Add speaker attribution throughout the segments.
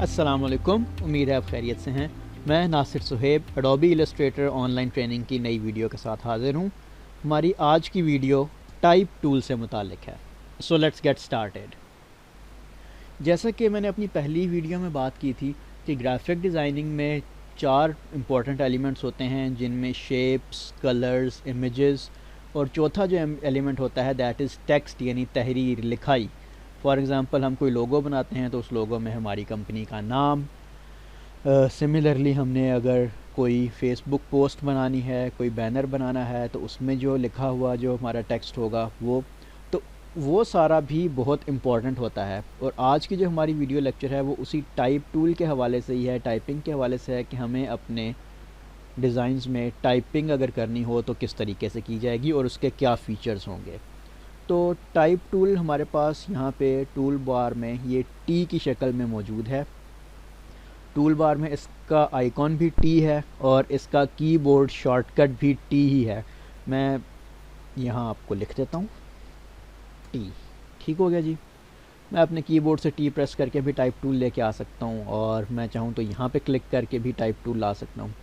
Speaker 1: अस्सलामुअलैकुम, उम्मीद है आप खैरियत से हैं। मैं Nasir Suhaib Adobe Illustrator online training की नई वीडियो के साथ हाज़िर हूँ। हमारी आज की वीडियो टाइप टूल से मुताल्लिक़ है। So let's get started. जैसा कि मैंने अपनी पहली वीडियो में बात की थी कि ग्राफिक डिज़ाइनिंग में 4 इम्पॉर्टेंट एलिमेंट्स होते हैं, जिनमें शेप्स, कलर्स, इमेजेस और चौथा जो एलिमेंट होता है दैट इज़ टेक्स्ट, यानी तहरीर, लिखाई। फॉर एग्ज़ाम्पल हम कोई लोगो बनाते हैं तो उस लोगो में हमारी कंपनी का नाम। सिमिलरली हमने अगर कोई फेसबुक पोस्ट बनानी है, कोई बैनर बनाना है, तो उसमें जो लिखा हुआ जो हमारा टेक्स्ट होगा वो सारा भी बहुत इम्पॉर्टेंट होता है। और आज की जो हमारी वीडियो लेक्चर है वो उसी टाइप टूल के हवाले से ही है, टाइपिंग के हवाले से है कि हमें अपने डिज़ाइंस में टाइपिंग अगर करनी हो तो किस तरीके से की जाएगी और उसके क्या फ़ीचर्स होंगे। तो टाइप टूल हमारे पास यहाँ पे टूल बार में ये टी की शक्ल में मौजूद है। टूल बार में इसका आइकॉन भी टी है और इसका कीबोर्ड शॉर्टकट भी टी ही है। मैं यहाँ आपको लिख देता हूँ टी। ठीक हो गया जी। मैं अपने कीबोर्ड से टी प्रेस करके भी टाइप टूल लेके आ सकता हूँ और मैं चाहूँ तो यहाँ पे क्लिक करके भी टाइप टूल ला सकता हूँ।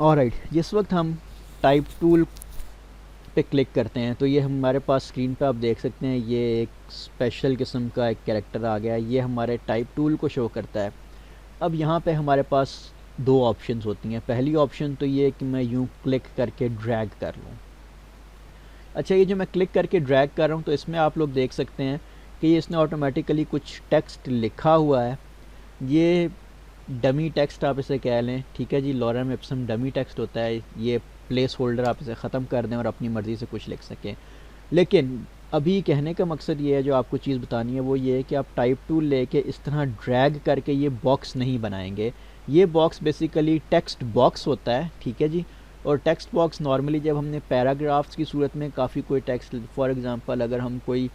Speaker 1: ऑलराइट, जिस वक्त हम टाइप टूल पे क्लिक करते हैं तो ये हमारे पास स्क्रीन पे आप देख सकते हैं ये एक स्पेशल किस्म का एक कैरेक्टर आ गया है। ये हमारे टाइप टूल को शो करता है। अब यहाँ पे हमारे पास 2 ऑप्शंस होती हैं। पहली ऑप्शन तो ये कि मैं यूँ क्लिक करके ड्रैग कर लूँ। अच्छा, ये जो मैं क्लिक करके ड्रैग कर रहा हूँ तो इसमें आप लोग देख सकते हैं कि इसने ऑटोमेटिकली कुछ टेक्स्ट लिखा हुआ है। ये डमी टेक्स्ट आप इसे कह लें, ठीक है जी। लॉरेम इप्सम डमी टेक्स्ट होता है। ये प्लेस होल्डर, आप इसे ख़त्म कर दें और अपनी मर्ज़ी से कुछ लिख सकें। लेकिन अभी कहने का मकसद ये है, जो आपको चीज़ बतानी है वो ये है कि आप टाइप टूल लेके इस तरह ड्रैग करके ये बॉक्स नहीं बनाएंगे। ये बॉक्स बेसिकली टेक्स्ट बॉक्स होता है, ठीक है जी। और टेक्स्ट बॉक्स नॉर्मली जब हमने पैराग्राफ्स की सूरत में काफ़ी कोई टेक्स्ट, फॉर एग्ज़ाम्पल अगर हम कोई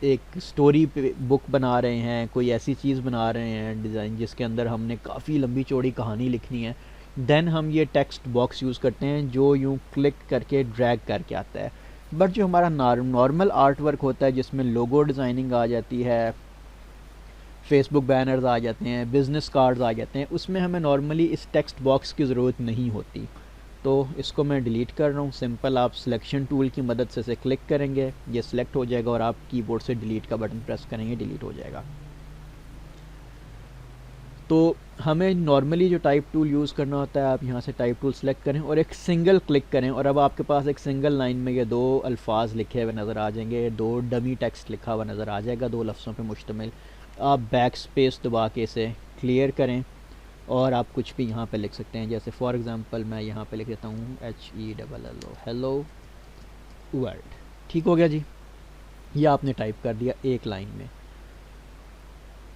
Speaker 1: एक स्टोरी बुक बना रहे हैं, कोई ऐसी चीज़ बना रहे हैं डिज़ाइन जिसके अंदर हमने काफ़ी लंबी चौड़ी कहानी लिखनी है, देन हम ये टेक्स्ट बॉक्स यूज़ करते हैं जो यूँ क्लिक करके ड्रैग करके आता है। बट जो हमारा नॉर्मल आर्ट वर्क होता है जिसमें लोगो डिज़ाइनिंग आ जाती है, फेसबुक बैनर्स आ जाते हैं, बिज़नेस कार्ड्स आ जाते हैं, उसमें हमें नॉर्मली इस टेक्स्ट बॉक्स की ज़रूरत नहीं होती। तो इसको मैं डिलीट कर रहा हूँ। सिंपल आप सिलेक्शन टूल की मदद से इसे क्लिक करेंगे, ये सिलेक्ट हो जाएगा और आप कीबोर्ड से डिलीट का बटन प्रेस करेंगे, डिलीट हो जाएगा। तो हमें नॉर्मली जो टाइप टूल यूज़ करना होता है, आप यहाँ से टाइप टूल सेलेक्ट करें और एक सिंगल क्लिक करें और अब आपके पास एक सिंगल लाइन में ये 2 अल्फाज लिखे हुए नज़र आ जाएंगे, 2 डमी टेक्स्ट लिखा हुआ नज़र आ जाएगा, 2 लफ्ज़ों पे मुश्तमिल। आप बैक स्पेस दबा के इसे क्लियर करें और आप कुछ भी यहाँ पे लिख सकते हैं। जैसे फॉर एग्ज़ाम्पल मैं यहाँ पे लिख देता हूँ HELLO, हेलो वर्ल्ड। ठीक हो गया जी। ये आपने टाइप कर दिया एक लाइन में।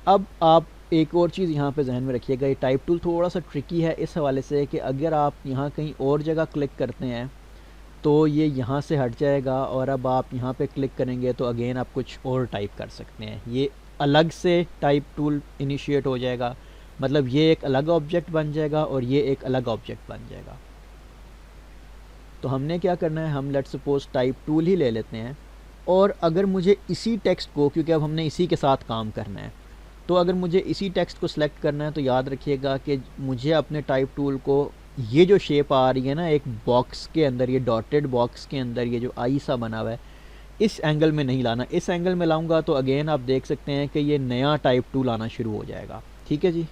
Speaker 1: अब आप एक और चीज़ यहाँ पे जहन में रखिएगा, ये टाइप टूल थोड़ा सा ट्रिकी है इस हवाले से कि अगर आप यहाँ कहीं और जगह क्लिक करते हैं तो ये यहाँ से हट जाएगा और अब आप यहाँ पे क्लिक करेंगे तो अगेन आप कुछ और टाइप कर सकते हैं। ये अलग से टाइप टूल इनिशिएट हो जाएगा, मतलब ये एक अलग ऑब्जेक्ट बन जाएगा और ये एक अलग ऑब्जेक्ट बन जाएगा। तो हमने क्या करना है, हम लेट सपोज टाइप टूल ही ले लेते हैं और अगर मुझे इसी टेक्स्ट को, क्योंकि अब हमने इसी के साथ काम करना है, तो अगर मुझे इसी टेक्स्ट को सिलेक्ट करना है तो याद रखिएगा कि मुझे अपने टाइप टूल को ये जो शेप आ रही है ना एक बॉक्स के अंदर, ये डॉटेड बॉक्स के अंदर ये जो आई सा बना हुआ है, इस एंगल में नहीं लाना। इस एंगल में लाऊंगा तो अगेन आप देख सकते हैं कि ये नया टाइप टूल आना शुरू हो जाएगा। ठीक है जी।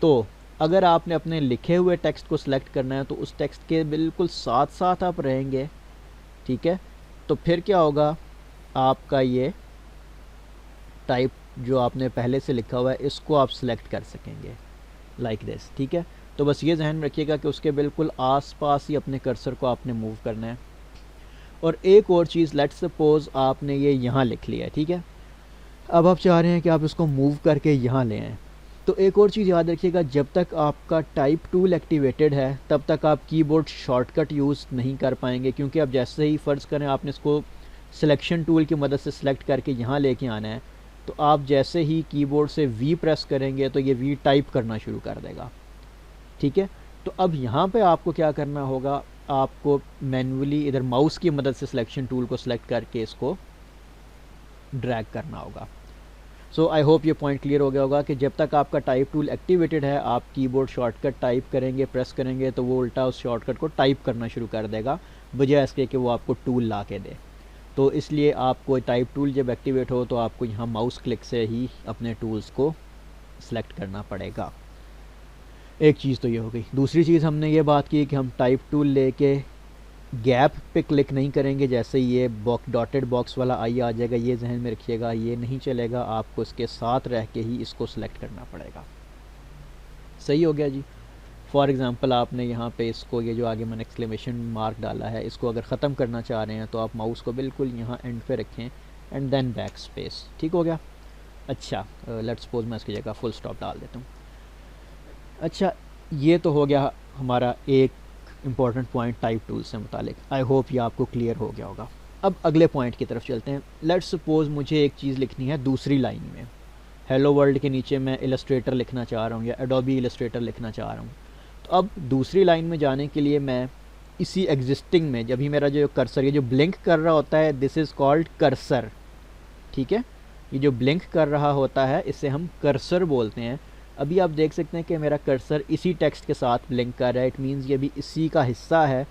Speaker 1: तो अगर आपने अपने लिखे हुए टेक्स्ट को सिलेक्ट करना है तो उस टेक्स्ट के बिल्कुल साथ साथ आप रहेंगे, ठीक है। तो फिर क्या होगा, आपका ये टाइप जो आपने पहले से लिखा हुआ है इसको आप सिलेक्ट कर सकेंगे लाइक दिस, ठीक है। तो बस ये ध्यान रखिएगा कि उसके बिल्कुल आसपास ही अपने कर्सर को आपने मूव करना है। और एक और चीज़, लेट्स सपोज आपने ये यहाँ लिख लिया है, ठीक है। अब आप चाह रहे हैं कि आप इसको मूव करके यहाँ ले आएँ, तो एक और चीज़ याद रखिएगा, जब तक आपका टाइप टूल एक्टिवेटेड है तब तक आप कीबोर्ड शॉर्टकट यूज़ नहीं कर पाएंगे, क्योंकि अब जैसे ही फ़र्ज़ करें आपने इसको सिलेक्शन टूल की मदद से सिलेक्ट करके यहाँ लेके आना है, तो आप जैसे ही कीबोर्ड से V प्रेस करेंगे तो ये V टाइप करना शुरू कर देगा, ठीक है। तो अब यहाँ पे आपको क्या करना होगा, आपको मैन्युअली इधर माउस की मदद से सिलेक्शन टूल को सिलेक्ट करके इसको ड्रैग करना होगा। सो आई होप ये पॉइंट क्लियर हो गया होगा कि जब तक आपका टाइप टूल एक्टिवेटेड है, आप कीबोर्ड शॉर्टकट टाइप करेंगे, प्रेस करेंगे, तो वो उल्टा उस शॉर्टकट को टाइप करना शुरू कर देगा, बजाय इसके कि वो आपको टूल ला के दे। तो इसलिए आपको टाइप टूल जब एक्टिवेट हो तो आपको यहाँ माउस क्लिक से ही अपने टूल्स को सिलेक्ट करना पड़ेगा। एक चीज़ तो ये हो गई। दूसरी चीज़ हमने ये बात की कि हम टाइप टूल लेके गैप पे क्लिक नहीं करेंगे, जैसे ये डॉटेड बॉक्स वाला आई आ जाएगा, ये जहन में रखिएगा, ये नहीं चलेगा, आपको इसके साथ रह के ही इसको सिलेक्ट करना पड़ेगा। सही हो गया जी। फॉर एग्ज़ाम्पल आपने यहाँ पे इसको, ये जो आगे मैंने एक्सक्लेमेशन मार्क डाला है, इसको अगर ख़त्म करना चाह रहे हैं तो आप माउस को बिल्कुल यहाँ एंड पे रखें एंड देन बैक स्पेस। ठीक हो गया। अच्छा, लेट्स सपोज मैं इसकी जगह फुल स्टॉप डाल देता हूँ। अच्छा, ये तो हो गया हमारा एक इम्पॉर्टेंट पॉइंट टाइप टूल से मुतालिक। आई होप ये आपको क्लियर हो गया होगा। अब अगले पॉइंट की तरफ चलते हैं। लेट्स सपोज मुझे एक चीज़ लिखनी है दूसरी लाइन में। हेलो वर्ल्ड के नीचे मैं इलस्ट्रेटर लिखना चाह रहा हूँ या एडोबी इलस्ट्रेटर लिखना चाह रहा हूँ। तो अब दूसरी लाइन में जाने के लिए मैं इसी एग्जिस्टिंग में, जब भी मेरा जो कर्सर, ये जो ब्लिंक कर रहा होता है, दिस इज़ कॉल्ड कर्सर। ठीक है, ये जो ब्लिंक कर रहा होता है इसे हम कर्सर बोलते हैं। अभी आप देख सकते हैं कि मेरा कर्सर इसी टेक्स्ट के साथ ब्लिंक कर रहा है, इट मीन्स ये भी इसी का हिस्सा है।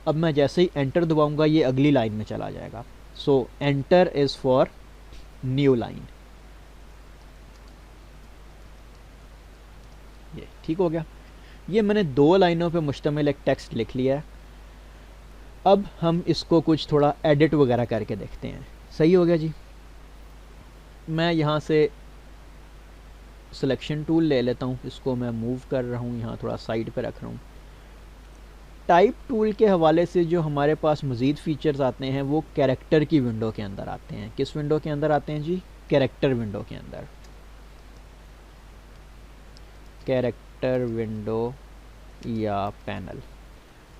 Speaker 1: अब मैं जैसे ही एंटर दबाऊंगा ये अगली लाइन में चला जाएगा। सो enter is for new line. ये ठीक हो गया। ये मैंने 2 लाइनों पे मुश्तमिल एक टेक्स्ट लिख लिया है। अब हम इसको कुछ थोड़ा एडिट वगैरह करके देखते हैं। सही हो गया जी। मैं यहाँ से सिलेक्शन टूल ले लेता हूँ, इसको मैं मूव कर रहा हूँ, यहाँ थोड़ा साइड पे रख रहा हूँ। टाइप टूल के हवाले से जो हमारे पास मज़ीद फ़ीचर्स आते हैं वो कैरेक्टर की विंडो के अंदर आते हैं। किस विंडो के अंदर आते हैं जी? कैरेक्टर विंडो के अंदर। कैरेक्टर विंडो या पैनल।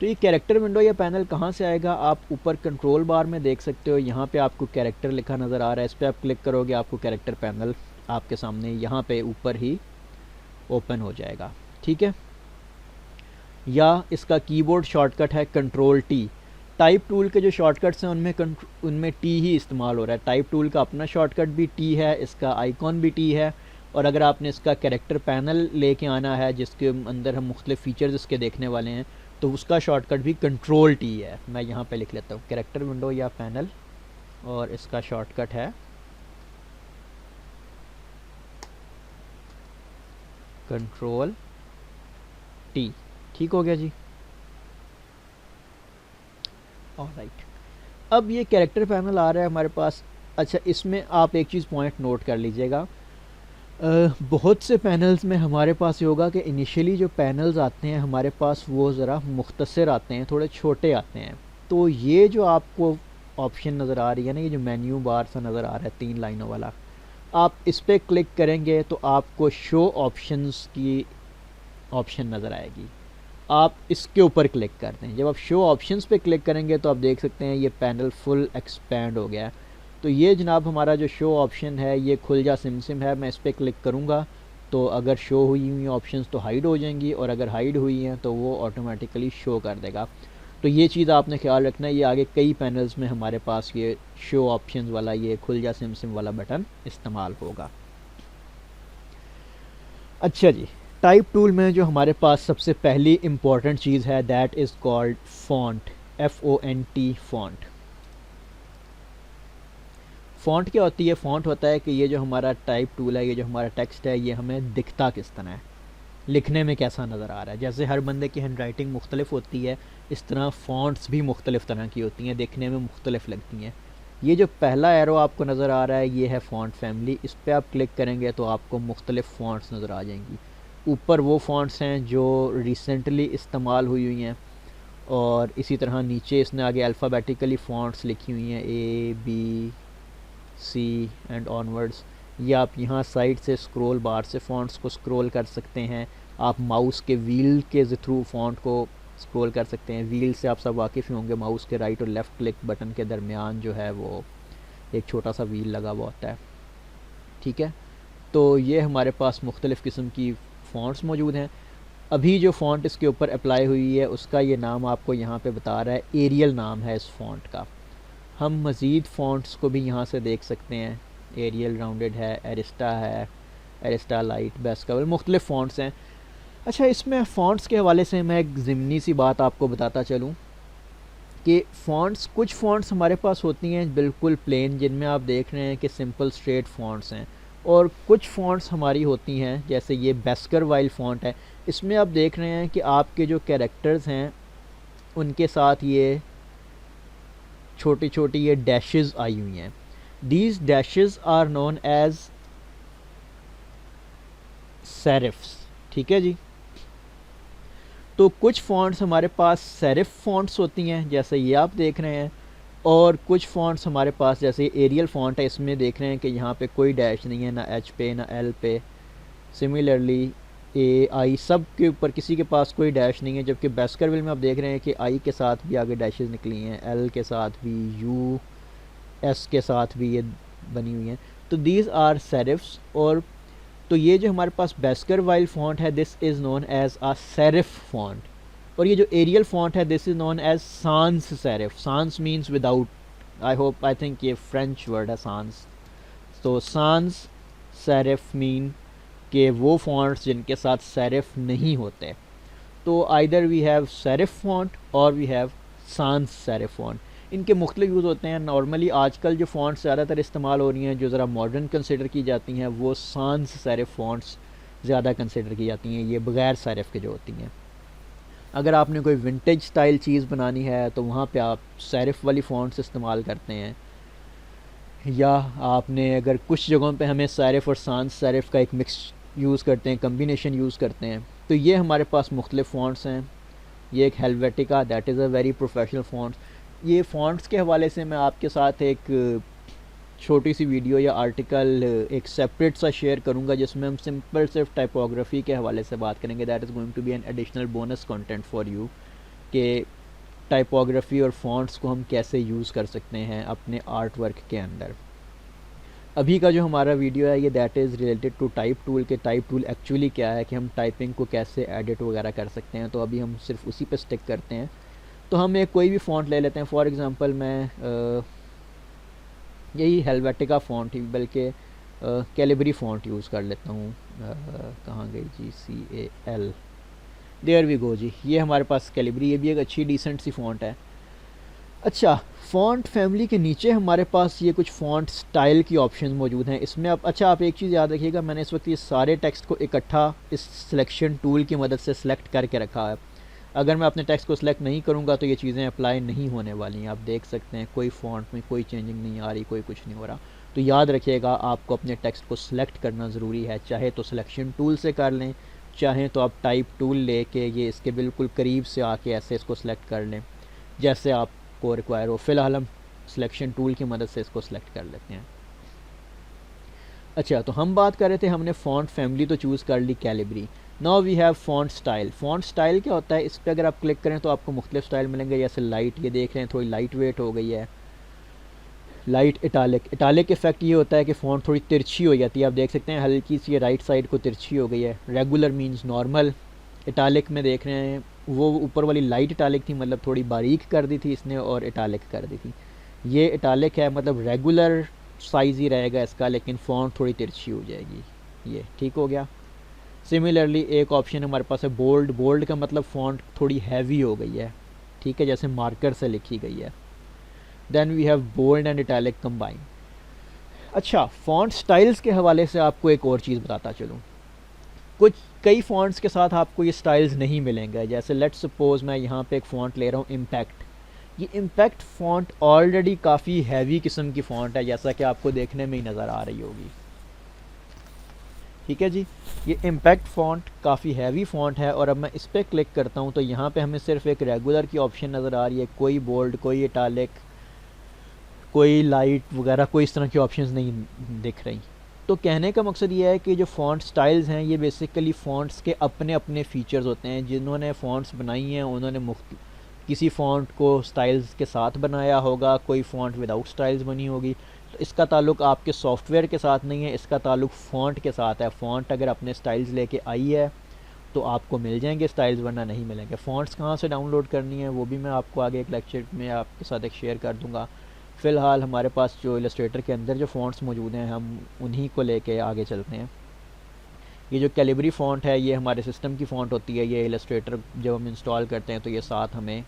Speaker 1: तो ये कैरेक्टर विंडो या पैनल कहाँ से आएगा? आप ऊपर कंट्रोल बार में देख सकते हो, यहाँ पे आपको कैरेक्टर लिखा नज़र आ रहा है, इस पर आप क्लिक करोगे आपको कैरेक्टर पैनल आपके सामने यहाँ पे ऊपर ही ओपन हो जाएगा। ठीक है, या इसका कीबोर्ड शॉर्टकट है कंट्रोल टी। टाइप टूल के जो शॉर्टकट्स हैं उनमें टी ही इस्तेमाल हो रहा है। टाइप टूल का अपना शॉर्टकट भी टी है, इसका आइकॉन भी टी है, और अगर आपने इसका कैरेक्टर पैनल लेके आना है जिसके अंदर हम मुख्तलिफ फ़ीचर्स इसके देखने वाले हैं, तो उसका शॉर्टकट भी कंट्रोल टी है। मैं यहाँ पे लिख लेता हूँ कैरेक्टर विंडो या पैनल, और इसका शॉर्टकट है कंट्रोल टी। ठीक हो गया जी। ऑलराइट, अब ये कैरेक्टर पैनल आ रहा है हमारे पास। अच्छा, इसमें आप एक चीज़ पॉइंट नोट कर लीजिएगा, बहुत से पैनल्स में हमारे पास ये होगा कि इनिशियली जो पैनल्स आते हैं हमारे पास वो ज़रा मुख्तसर आते हैं, थोड़े छोटे आते हैं। तो ये जो आपको ऑप्शन नज़र आ रही है ना, ये जो मेन्यू बार सा नज़र आ रहा है 3 लाइनों वाला, आप इस पर क्लिक करेंगे तो आपको शो ऑप्शंस की ऑप्शन नज़र आएगी। आप इसके ऊपर क्लिक करते हैं, जब आप शो ऑप्शंस पे क्लिक करेंगे तो आप देख सकते हैं ये पैनल फुल एक्सपैंड हो गया है। तो ये जनाब हमारा जो शो ऑप्शन है ये खुल जा सिम है। मैं इस पर क्लिक करूँगा तो अगर शो हुई हुई ऑप्शंस तो हाइड हो जाएंगी, और अगर हाइड हुई हैं तो वो ऑटोमेटिकली शो कर देगा। तो ये चीज़ आपने ख्याल रखना है, ये आगे कई पैनल्स में हमारे पास ये शो ऑप्शंस वाला, ये खुल जा सिम वाला बटन इस्तेमाल होगा। अच्छा जी, टाइप टूल में जो हमारे पास सबसे पहली इम्पॉर्टेंट चीज़ है that is called font, FONT font. Font क्या होती है? फ़ॉन्ट होता है कि ये जो हमारा टाइप टूल है, ये जो हमारा टेक्स्ट है, ये हमें दिखता किस तरह है, लिखने में कैसा नज़र आ रहा है। जैसे हर बंदे की हैंड राइटिंग मुख्तलिफ होती है, इस तरह फ़ॉन्ट्स भी मुख्तलिफ तरह की होती हैं, देखने में मुख्तलिफ लगती हैं। ये जो पहला एरो आपको नज़र आ रहा है ये है फ़ॉन्ट फैमिली, इस पर आप क्लिक करेंगे तो आपको मुख्तलिफ फ़ॉन्ट्स नज़र आ जाएंगी। ऊपर वो फ़ॉन्ट्स हैं जो रिसेंटली इस्तेमाल हुई हैं, और इसी तरह नीचे इसने आगे अल्फ़ाबेटिकली फ़ॉन्ट्स लिखी हुई हैं, ABC एंड ऑनवर्ड्स। ये आप यहाँ साइड से स्क्रॉल बार से फ़ॉन्ट्स को स्क्रॉल कर सकते हैं। आप माउस के व्हील के थ्रू फ़ॉन्ट को स्क्रॉल कर सकते हैं। व्हील से आप सब वाकिफ़ ही होंगे, माउस के राइट और लेफ़्ट क्लिक बटन के दरमियान जो है वो एक छोटा सा व्हील लगा हुआ होता है। ठीक है, तो ये हमारे पास मुख्तलिफ़ किस्म की फ़ॉन्ट्स मौजूद हैं। अभी जो फ़ॉन्ट इसके ऊपर अप्लाई हुई है उसका ये नाम आपको यहाँ पे बता रहा है, एरियल नाम है इस फ़ॉन्ट का। हम मज़ीद फ़ॉन्ट्स को भी यहाँ से देख सकते हैं। एरियल राउंडेड है, एरिस्टा है, एरिस्टा लाइट, बेस्कवल, मुख्तलिफ फ़ॉन्ट्स हैं। अच्छा, इसमें फ़ॉन्ट्स के हवाले से मैं एक ज़िमनी सी बात आपको बताता चलूँ कि फ़ॉन्ट्स, कुछ फ़ॉन्ट्स हमारे पास होती हैं बिल्कुल प्लेन, जिनमें आप देख रहे हैं कि सिंपल स्ट्रेट फ़ॉन्ट्स हैं, और कुछ फ़ॉन्ट्स हमारी होती हैं जैसे ये बेस्करवाइल फ़ॉन्ट है, इसमें आप देख रहे हैं कि आपके जो कैरेक्टर्स हैं उनके साथ ये छोटी छोटी ये डैशेस आई हुई हैं। These dashes are known as serifs. ठीक है जी। तो कुछ फ़ॉन्ट्स हमारे पास सेरिफ फ़ॉन्ट्स होती हैं जैसे ये आप देख रहे हैं, और कुछ फ़ॉन्ट्स हमारे पास जैसे एरियल फ़ॉन्ट है, इसमें देख रहे हैं कि यहाँ पे कोई डैश नहीं है, ना एच पे ना एल पे। सिमिलरली ए आई सब के ऊपर किसी के पास कोई डैश नहीं है, जबकि बेस्करविल में आप देख रहे हैं कि आई के साथ भी आगे डैशेस निकली हैं, एल के साथ भी, यू एस के साथ भी ये बनी हुई हैं। तो दीज आर सेरिफ्स। और तो ये जो हमारे पास बेस्करवाइल फ़ॉन्ट है, this is known as a serif font. और ये जो एरियल फ़ॉन्ट है, this is known as sans serif. Sans means without, I think ये फ्रेंच वर्ड है सांस। तो सांस सेरिफ मीन कि वो फ़ॉन्ट्स जिनके साथ सेरिफ नहीं होते। तो either we have serif font और we have sans serif font. इनके मुख्तलिफ यूज़ होते हैं। नॉर्मली आजकल जो फ़ॉन्ट्स ज़्यादातर इस्तेमाल हो रही हैं, जो ज़रा मॉडर्न कंसिडर की जाती हैं, वो सांस सेरिफ फ़ॉन्ट्स ज़्यादा कंसिडर की जाती हैं, ये बग़ैर सेरिफ के जो होती हैं। अगर आपने कोई विंटेज स्टाइल चीज़ बनानी है तो वहाँ पे आप सेरिफ वाली फ़ॉन्ट्स इस्तेमाल करते हैं, या आपने अगर कुछ जगहों पे हमें सेरिफ और सांस सेरिफ का एक मिक्स यूज़ करते हैं, कम्बिनेशन यूज़ करते हैं। तो ये हमारे पास मुख्तलिफ फ़ॉन्ट्स हैं। ये एक Helvetica, that is a very professional fonts. ये फ़ॉन्ट्स के हवाले से मैं आपके साथ एक छोटी सी वीडियो या आर्टिकल एक सेपरेट सा शेयर करूंगा, जिसमें हम सिंपल सिर्फ टाइपोग्राफी के हवाले से बात करेंगे। That is going to be an additional bonus content for you, कि टाइपोग्राफी और फ़ॉन्ट्स को हम कैसे यूज़ कर सकते हैं अपने आर्ट वर्क के अंदर। अभी का जो हमारा वीडियो है ये that is related to type tool, के टाइप टूल एक्चुअली क्या है, कि हम टाइपिंग को कैसे एडिट वगैरह कर सकते हैं। तो अभी हम सिर्फ उसी पे स्टिक करते हैं। तो हम एक कोई भी फ़ॉन्ट ले लेते हैं। फॉर एग्ज़ाम्पल मैं यही हेलवेटिका फ़ॉन्ट ही, बल्कि कैलिबरी फ़ॉन्ट यूज़ कर लेता हूँ। कहाँ गई जी, CAL, देयर वी गो जी। ये हमारे पास कैलिबरी, ये भी एक अच्छी डिसेंट सी फ़ॉन्ट है। अच्छा, फ़ॉन्ट फैमिली के नीचे हमारे पास ये कुछ फ़ॉन्ट स्टाइल की ऑप्शन मौजूद हैं। इसमें आप एक चीज़ याद रखिएगा, मैंने इस वक्त ये सारे टेक्स्ट को इकट्ठा इस सिलेक्शन टूल की मदद से सिलेक्ट करके रखा है। अगर मैं अपने टेक्स्ट को सिलेक्ट नहीं करूँगा तो ये चीज़ें अप्लाई नहीं होने वाली हैं। आप देख सकते हैं कोई फ़ॉन्ट में कोई चेंजिंग नहीं आ रही, कोई कुछ नहीं हो रहा। तो याद रखिएगा, आपको अपने टेक्स्ट को सिलेक्ट करना ज़रूरी है। चाहे तो सिलेक्शन टूल से कर लें, चाहे तो आप टाइप टूल लेके ये इसके बिल्कुल करीब से आके ऐसे इसको सिलेक्ट कर लें जैसे आपको रिक्वायर हो। फ़िलहाल हम सिलेक्शन टूल की मदद से इसको सिलेक्ट कर लेते हैं। अच्छा, तो हम बात कर रहे थे, हमने फ़ॉन्ट फैमिली तो चूज़ कर ली Calibri. Now we have font style. Font style क्या होता है, इस पर अगर आप क्लिक करें तो आपको मुख्तलिफ स्टाइल मिलेंगे। जैसे लाइट, ये देख रहे हैं थोड़ी लाइट वेट हो गई है। लाइट इटालिक, इटालिक इफेक्ट ये होता है कि फ़ॉन्ट थोड़ी तिरछी हो जाती है। आप देख सकते हैं हल्की सी राइट साइड को तिरछी हो गई है। Regular means normal. इटालिक में देख रहे हैं वो ऊपर वाली लाइट इटालिक थी, मतलब थोड़ी बारीक कर दी थी इसने, और इटालिक कर दी थी। ये इटालिक है, मतलब रेगुलर साइज़ ही रहेगा इसका, लेकिन फ़ॉन्ट थोड़ी तिरछी हो जाएगी। ये ठीक हो गया। सिमिलरली एक ऑप्शन हमारे पास है बोल्ड। बोल्ड का मतलब फ़ॉन्ट थोड़ी हैवी हो गई है, ठीक है, जैसे मार्कर से लिखी गई है। Then we have bold and italic combine. अच्छा, फ़ॉन्ट स्टाइल्स के हवाले से आपको एक और चीज़ बताता चलूँ। कई फ़ॉन्ट्स के साथ आपको ये स्टाइल्स नहीं मिलेंगे। जैसे लेट्स सपोज़ मैं यहाँ पे एक फ़ॉन्ट ले रहा हूँ इम्पैक्ट। ये इम्पैक्ट फ़ॉन्ट ऑलरेडी काफ़ी हैवी किस्म की फ़ॉन्ट है, जैसा कि आपको देखने में ही नज़र आ रही होगी। ठीक है जी, ये इम्पैक्ट फ़ॉन्ट काफ़ी हैवी फ़ॉन्ट है। और अब मैं इस पर क्लिक करता हूँ तो यहाँ पे हमें सिर्फ एक रेगुलर की ऑप्शन नज़र आ रही है। कोई बोल्ड, कोई इटालिक, कोई लाइट वगैरह, कोई इस तरह की ऑप्शंस नहीं दिख रही। तो कहने का मकसद ये है कि जो फ़ॉन्ट स्टाइल्स हैं ये बेसिकली फ़ॉन्ट्स के अपने अपने फ़ीचर्स होते हैं। जिन्होंने फ़ॉन्ट्स बनाई हैं उन्होंने किसी फ़ॉन्ट को स्टाइल्स के साथ बनाया होगा, कोई फ़ॉन्ट विदाउट स्टाइल्स बनी होगी। तो इसका ताल्लुक आपके सॉफ्टवेयर के साथ नहीं है, इसका ताल्लुक फ़ॉन्ट के साथ है। फ़ॉन्ट अगर अपने स्टाइल्स लेके आई है तो आपको मिल जाएंगे स्टाइल्स, वरना नहीं मिलेंगे। फ़ॉन्ट्स कहाँ से डाउनलोड करनी है वो भी मैं आपको आगे एक लेक्चर में आपके साथ एक शेयर कर दूँगा। फ़िलहाल हमारे पास जो इलस्ट्रेटर के अंदर जो फ़ॉन्ट्स मौजूद हैं हम उन्हीं को लेके आगे चलते हैं। ये जो कैलिबरी फ़ॉन्ट है ये हमारे सिस्टम की फ़ॉन्ट होती है, ये इलस्ट्रेटर जब हम इंस्टॉल करते हैं तो ये साथ हमें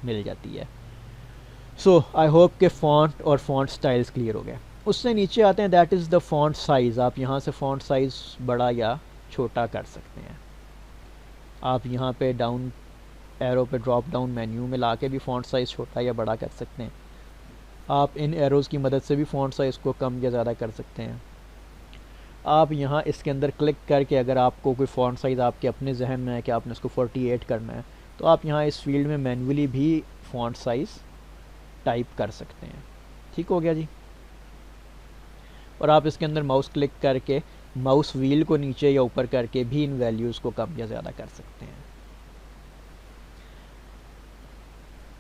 Speaker 1: मिल जाती है। सो आई होप के फ़ॉन्ट और फ़ॉन्ट स्टाइल्स क्लियर हो गए। उससे नीचे आते हैं, that is the font size. आप यहाँ से फ़ॉन्ट साइज़ बड़ा या छोटा कर सकते हैं। आप यहाँ पे डाउन एरो पे ड्रॉप डाउन मेन्यू में ला के भी फ़ॉन्ट साइज़ छोटा या बड़ा कर सकते हैं। आप इन एरोज़ की मदद से भी फ़ॉन्ट साइज़ को कम या ज़्यादा कर सकते हैं। आप यहाँ इसके अंदर क्लिक करके अगर आपको कोई फ़ॉन्ट साइज़ आपके अपने जहन में है कि आपने इसको 48 करना है तो आप यहाँ इस फील्ड में मैन्युअली भी फ़ॉन्ट साइज़ टाइप कर सकते हैं। ठीक हो गया जी। और आप इसके अंदर माउस क्लिक करके माउस व्हील को नीचे या ऊपर करके भी इन वैल्यूज़ को कम या ज़्यादा कर सकते हैं।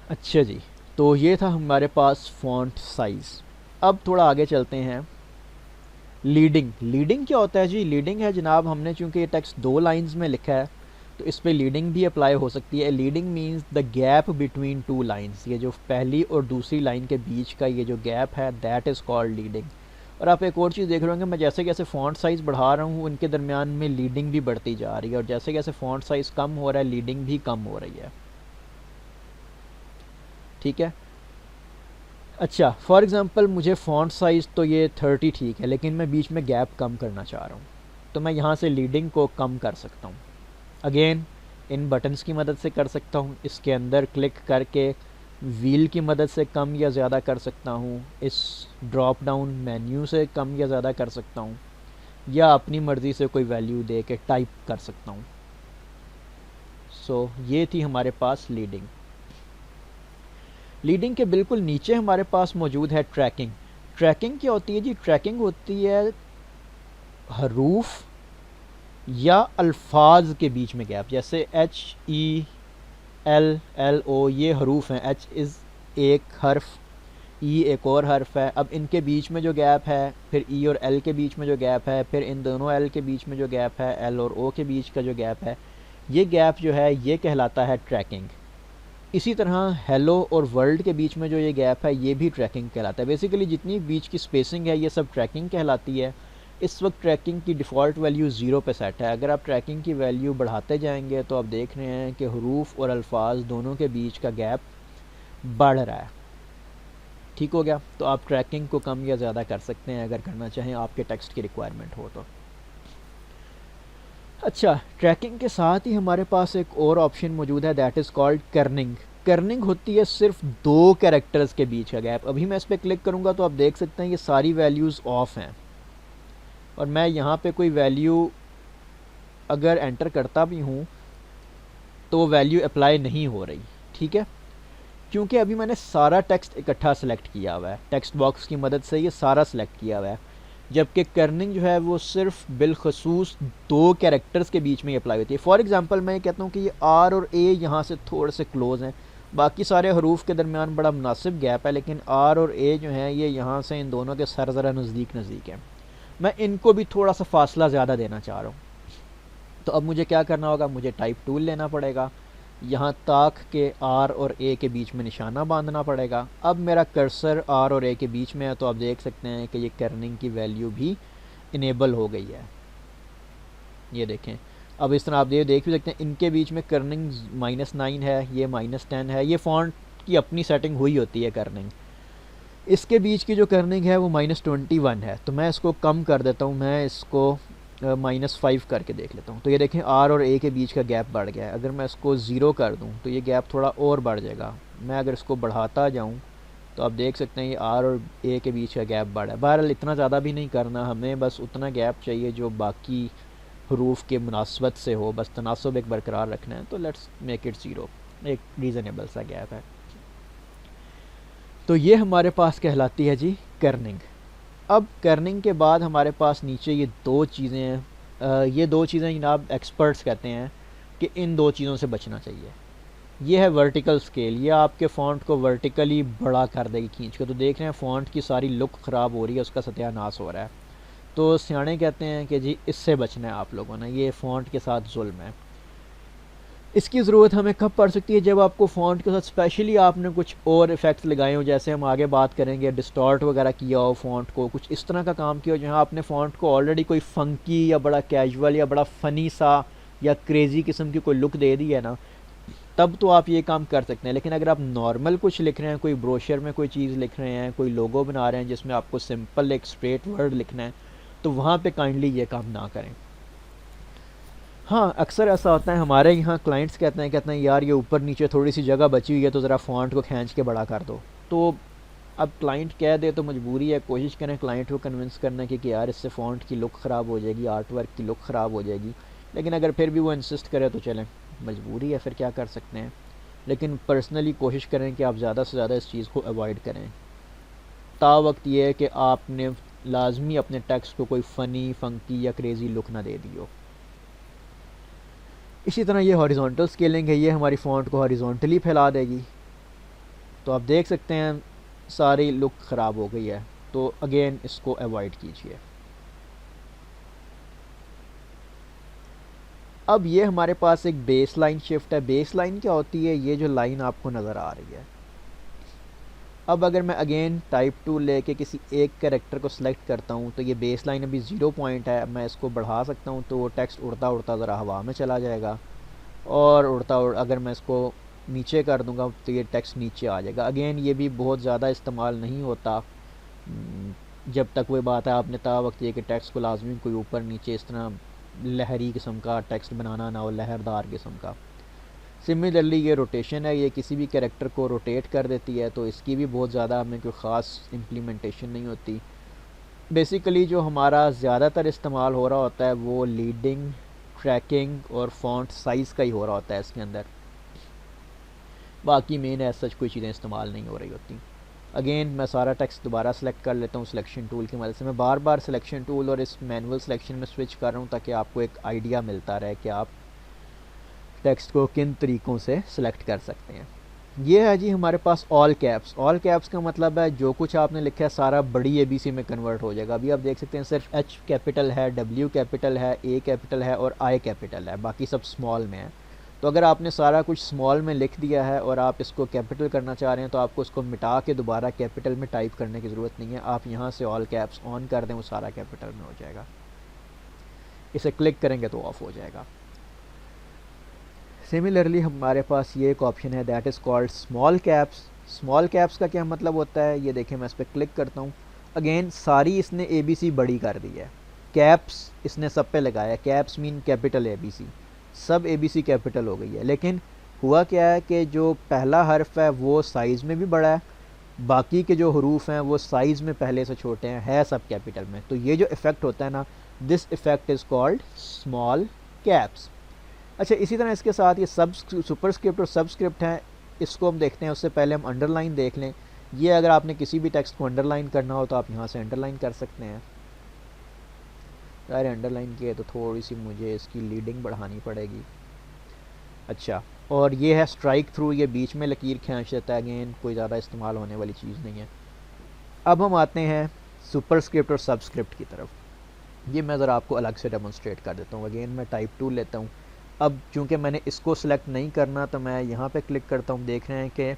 Speaker 1: अच्छा जी, तो ये था हमारे पास फ़ॉन्ट साइज़। अब थोड़ा आगे चलते हैं। लीडिंग क्या होता है जी? लीडिंग है जनाब, हमने चूँकि ये टेक्स्ट 2 लाइंस में लिखा है तो इस पे लीडिंग भी अप्लाई हो सकती है। Leading means the gap between 2 lines. ये जो पहली और दूसरी लाइन के बीच का ये जो गैप है दैट इज़ कॉल्ड लीडिंग। और आप एक और चीज़ देख रहे होंगे, मैं जैसे जैसे फ़ॉन्ट साइज़ बढ़ा रहा हूँ उनके दरमियान में लीडिंग भी बढ़ती जा रही है, और जैसे जैसे फ़ॉन्ट साइज़ कम हो रहा है लीडिंग भी कम हो रही है। ठीक है। अच्छा, फॉर एग्ज़ाम्पल मुझे फ़ॉन्ट साइज़ तो ये 30 ठीक है, लेकिन मैं बीच में गैप कम करना चाह रहा हूँ तो मैं यहाँ से लीडिंग को कम कर सकता हूँ। अगेन इन बटन्स की मदद से कर सकता हूँ, इसके अंदर क्लिक करके व्हील की मदद से कम या ज़्यादा कर सकता हूँ, इस ड्रॉप डाउन मेन्यू से कम या ज़्यादा कर सकता हूँ, या अपनी मर्ज़ी से कोई वैल्यू दे के टाइप कर सकता हूँ। सो ये थी हमारे पास लीडिंग। लीडिंग के बिल्कुल नीचे हमारे पास मौजूद है ट्रैकिंग। ट्रैकिंग क्या होती है जी? ट्रैकिंग होती है हरूफ या अल्फाज के बीच में गैप। जैसे HELLO ये हरूफ हैं, H इज़ एक हर्फ, E एक और हर्फ है। अब इनके बीच में जो गैप है, फिर E और L के बीच में जो गैप है, फिर इन दोनों L के बीच में जो गैप है, L और O के बीच का जो गैप है, ये गैप जो है ये कहलाता है ट्रैकिंग। इसी तरह हेलो और वर्ल्ड के बीच में जो ये गैप है ये भी ट्रैकिंग कहलाता है। बेसिकली जितनी बीच की स्पेसिंग है ये सब ट्रैकिंग कहलाती है। इस वक्त ट्रैकिंग की डिफ़ॉल्ट वैल्यू 0 पे सेट है। अगर आप ट्रैकिंग की वैल्यू बढ़ाते जाएंगे तो आप देख रहे हैं कि हरूफ और अल्फाज दोनों के बीच का गैप बढ़ रहा है। ठीक हो गया। तो आप ट्रैकिंग को कम या ज़्यादा कर सकते हैं अगर करना चाहें, आपके टेक्स्ट की रिक्वायरमेंट हो तो। अच्छा, ट्रैकिंग के साथ ही हमारे पास एक और ऑप्शन मौजूद है, that is called Corning. Corning होती है सिर्फ 2 कैरेक्टर्स के बीच का गैप। अभी मैं इस पर क्लिक करूँगा तो आप देख सकते हैं ये सारी वैल्यूज़ ऑफ हैं, और मैं यहाँ पे कोई वैल्यू अगर एंटर करता भी हूँ तो वो वैल्यू अप्लाई नहीं हो रही। ठीक है, क्योंकि अभी मैंने सारा टेक्स्ट इकट्ठा सेलेक्ट किया हुआ है, टेक्स्ट बॉक्स की मदद से ये सारा सेलेक्ट किया हुआ है। जबकि कर्निंग जो है वो सिर्फ बिलखसूस 2 कैरेक्टर्स के बीच में अप्लाई होती है। फॉर एग्जांपल मैं कहता हूँ कि ये आर और ए यहाँ से थोड़े से क्लोज़ हैं, बाकी सारे हरूफ के दरमियान बड़ा मुनासिब गैप है, लेकिन आर और ए जो हैं ये यहाँ से इन दोनों के सर ज़रा नज़दीक नज़दीक हैं। मैं इनको भी थोड़ा सा फासला ज़्यादा देना चाह रहा हूँ। तो अब मुझे क्या करना होगा, मुझे टाइप टूल लेना पड़ेगा, यहाँ ताक के आर और ए के बीच में निशाना बांधना पड़ेगा। अब मेरा कर्सर आर और ए के बीच में है तो आप देख सकते हैं कि ये कर्निंग की वैल्यू भी इनेबल हो गई है। ये देखें, अब इस तरह आप देख भी सकते हैं इनके बीच में कर्निंग -9 है, ये -10 है। ये फ़ॉन्ट की अपनी सेटिंग हुई होती है कर्निंग। इसके बीच की जो कर्निंग है वो -21 है, तो मैं इसको कम कर देता हूँ, मैं इसको -5 करके देख लेता हूँ। तो ये देखें आर और ए के बीच का गैप बढ़ गया है। अगर मैं इसको 0 कर दूँ तो ये गैप थोड़ा और बढ़ जाएगा। मैं अगर इसको बढ़ाता जाऊँ तो आप देख सकते हैं ये आर और ए के बीच का गैप बढ़ा है। बहरहाल इतना ज़्यादा भी नहीं करना, हमें बस उतना गैप चाहिए जो बाकी हरूफ के मुनासबत से हो, बस तनासब एक बरकरार रखना है। तो लेट्स मेक इट 0, एक रीज़नेबल सा गैप है। तो ये हमारे पास कहलाती है जी कर्निंग। अब कर्निंग के बाद हमारे पास नीचे ये 2 चीज़ें हैं। ये 2 चीज़ें जनाब एक्सपर्ट्स कहते हैं कि इन 2 चीज़ों से बचना चाहिए। ये है वर्टिकल स्केल, ये आपके फ़ॉन्ट को वर्टिकली बड़ा कर देगी खींच के। तो देख रहे हैं फ़ॉन्ट की सारी लुक ख़राब हो रही है, उसका सत्यानाश हो रहा है। तो सियाने कहते हैं कि जी इससे बचना है आप लोगों ने, ये फ़ॉन्ट के साथ जुल्म है। इसकी ज़रूरत हमें कब पड़ सकती है, जब आपको फ़ॉन्ट के साथ स्पेशली आपने कुछ और इफ़ेक्ट्स लगाए हो, जैसे हम आगे बात करेंगे, डिस्टॉर्ट वगैरह किया हो फ़ॉन्ट को, कुछ इस तरह का काम किया हो जहाँ आपने फ़ॉन्ट को ऑलरेडी कोई फ़ंकी या बड़ा कैजुअल या बड़ा फ़नी सा या क्रेज़ी किस्म की कोई लुक दे दी है ना, तब तो आप ये काम कर सकते हैं। लेकिन अगर आप नॉर्मल कुछ लिख रहे हैं, कोई ब्रोशर में कोई चीज़ लिख रहे हैं, कोई लोगो बना रहे हैं जिसमें आपको सिंपल एक स्ट्रेट वर्ड लिखना है, तो वहाँ पे काइंडली ये काम ना करें। हाँ, अक्सर ऐसा होता है हमारे यहाँ, क्लाइंट्स कहते हैं यार ये ऊपर नीचे थोड़ी सी जगह बची हुई है तो ज़रा फ़ॉन्ट को खींच के बड़ा कर दो। तो अब क्लाइंट कह दे तो मजबूरी है, कोशिश करें क्लाइंट को कन्विंस करने की कि यार इससे फ़ॉन्ट की लुक ख़राब हो जाएगी, आर्ट वर्क की लुक ख़राब हो जाएगी। लेकिन अगर फिर भी वो इंसिस्ट करे तो चलें, मजबूरी है, फिर क्या कर सकते हैं। लेकिन पर्सनली कोशिश करें कि आप ज़्यादा से ज़्यादा इस चीज़ को अवॉइड करें। ता वक्त ये है कि आपने लाजमी अपने टेक्स्ट को कोई फ़नी, फ़ंकी या क्रेज़ी लुक ना दे दी हो। इसी तरह ये हॉरिजॉन्टल स्केलिंग है, ये हमारी फ़ॉन्ट को हॉरिजॉन्टली फैला देगी। तो आप देख सकते हैं सारी लुक ख़राब हो गई है, तो अगेन इसको अवॉइड कीजिए। अब ये हमारे पास एक बेस लाइन शिफ्ट है। बेस लाइन क्या होती है, ये जो लाइन आपको नज़र आ रही है। अब अगर मैं अगेन टाइप टूल लेके किसी एक कैरेक्टर को सिलेक्ट करता हूँ तो ये बेस लाइन अभी 0 पॉइंट है। मैं इसको बढ़ा सकता हूँ तो वो टेक्स्ट उड़ता उड़ता ज़रा हवा में चला जाएगा, और अगर मैं इसको नीचे कर दूँगा तो ये टेक्स्ट नीचे आ जाएगा। अगेन ये भी बहुत ज़्यादा इस्तेमाल नहीं होता जब तक वही बात है आपने ता वक्त ये कि टेक्स्ट को लाजमी कोई ऊपर नीचे इस तरह लहरी किस्म का टेक्स्ट बनाना ना हो, लहरदार किस्म का। सिमिलरली ये रोटेशन है, ये किसी भी कैरेक्टर को रोटेट कर देती है, तो इसकी भी बहुत ज़्यादा हमें कोई ख़ास इम्प्लीमेंटेशन नहीं होती। बेसिकली जो हमारा ज़्यादातर इस्तेमाल हो रहा होता है वो लीडिंग, ट्रैकिंग और फ़ॉन्ट साइज़ का ही हो रहा होता है इसके अंदर। बाकी मेन एज सच कोई चीज़ें इस्तेमाल नहीं हो रही होती। अगेन मैं सारा टेक्स्ट दोबारा सेलेक्ट कर लेता हूँ सिलेक्शन टूल की मदद से। मैं बार बार सिलेक्शन टूल और इस मैनुअल सिलेक्शन में स्विच कर रहा हूँ ताकि आपको एक आइडिया मिलता रहे कि आप टेक्स्ट को किन तरीक़ों से सिलेक्ट कर सकते हैं। ये है जी हमारे पास ऑल कैप्स। ऑल कैप्स का मतलब है जो कुछ आपने लिखा है सारा बड़ी ABC में कन्वर्ट हो जाएगा। अभी आप देख सकते हैं सिर्फ H कैपिटल है, W कैपिटल है, A कैपिटल है और I कैपिटल है, बाकी सब स्मॉल में है। तो अगर आपने सारा कुछ स्मॉल में लिख दिया है और आप इसको कैपिटल करना चाह रहे हैं तो आपको इसको मिटा के दोबारा कैपिटल में टाइप करने की ज़रूरत नहीं है। आप यहाँ से ऑल कैप्स ऑन कर दें, वो सारा कैपिटल में हो जाएगा। इसे क्लिक करेंगे तो ऑफ हो जाएगा। सिमिलरली हमारे पास ये एक ऑप्शन है that is called small caps. Small caps का क्या मतलब होता है, ये देखें मैं इस पर क्लिक करता हूँ। अगेन सारी इसने ABC बड़ी कर दी है। कैप्स इसने सब पे लगाया, कैप्स मीन कैपिटल ABC, सब ABC कैपिटल हो गई है। लेकिन हुआ क्या है कि जो पहला हर्फ है वो साइज़ में भी बड़ा है, बाकी के जो हरूफ हैं वो साइज़ में पहले से छोटे हैं, है सब कैपिटल में। तो ये जो इफ़ेक्ट होता है ना, this effect is called small caps. अच्छा, इसी तरह इसके साथ ये सुपरस्क्रिप्ट और सबस्क्रिप्ट हैं, इसको हम देखते हैं। उससे पहले हम अंडरलाइन देख लें। ये अगर आपने किसी भी टेक्स्ट को अंडरलाइन करना हो तो आप यहाँ से अंडरलाइन कर सकते हैं। यार अंडरलाइन किए तो थोड़ी सी मुझे इसकी लीडिंग बढ़ानी पड़ेगी। अच्छा, और ये है स्ट्राइक थ्रू, ये बीच में लकीर खींच देता है। अगेन कोई ज़्यादा इस्तेमाल होने वाली चीज़ नहीं है। अब हम आते हैं सुपरस्क्रिप्ट और सबस्क्रिप्ट की तरफ। ये मैं ज़रा आपको अलग से डेमोन्स्ट्रेट कर देता हूँ। अगेन मैं टाइप टूल लेता हूँ। अब चूँकि मैंने इसको सिलेक्ट नहीं करना तो मैं यहाँ पे क्लिक करता हूँ। देख रहे हैं कि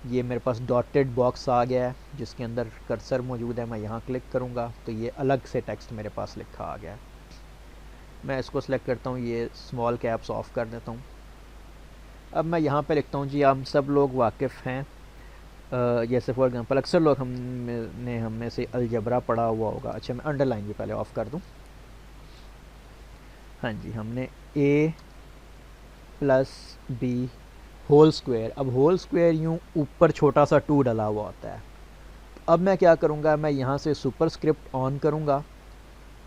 Speaker 1: ये मेरे पास डॉटेड बॉक्स आ गया है जिसके अंदर कर्सर मौजूद है। मैं यहाँ क्लिक करूँगा तो ये अलग से टेक्स्ट मेरे पास लिखा आ गया है। मैं इसको सिलेक्ट करता हूँ, ये स्मॉल कैप्स ऑफ कर देता हूँ। अब मैं यहाँ पे लिखता हूँ जी हम सब लोग वाकिफ़ हैं, जैसे फॉर एग्जांपल अक्सर लोग हम में से अलजबरा पढ़ा हुआ होगा। अच्छा, मैं अंडरलाइन भी पहले ऑफ़ कर दूँ। हाँ जी, हमने A plus B whole square. अब होल स्क्वायर यूँ ऊपर छोटा सा 2 डला हुआ होता है। अब मैं क्या करूँगा, मैं यहाँ से सुपरस्क्रिप्ट ऑन करूँगा,